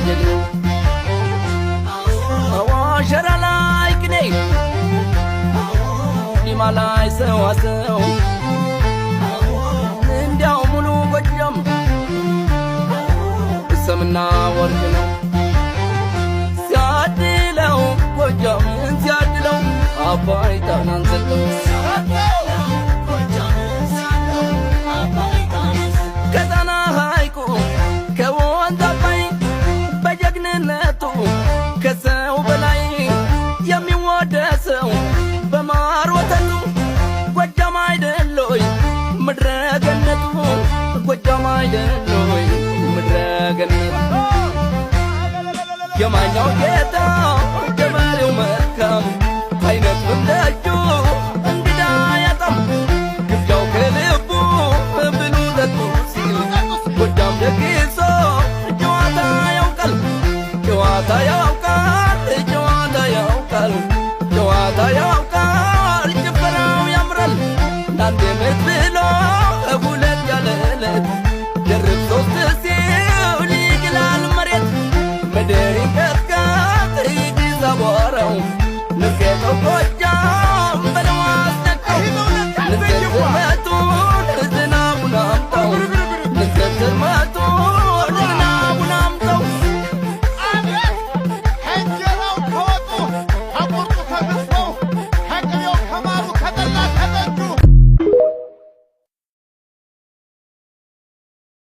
ጀግናው አዋሸራ ላይ ቅኔ ዲማ ላይ ሰዋሰው እንዲያው ሙሉ ጎጃም ሰምና ወርቅ ነው ሲያድለው ጎጃም ሲያድለው አባይ ጣናን ሰጠው ከጣና ሐይቁ ከወንዝ አባይ በጀግንነቱ ከሰው በላይ የሚወደሰው በማር ወተቱ ጎጃም አይደሎይ ምድረ ገነቱ ጎጃም አይደሎይ ምድረ ገነቱ የማኛው ጌታ ገበሬው መልካም አይነቱ እንደጁ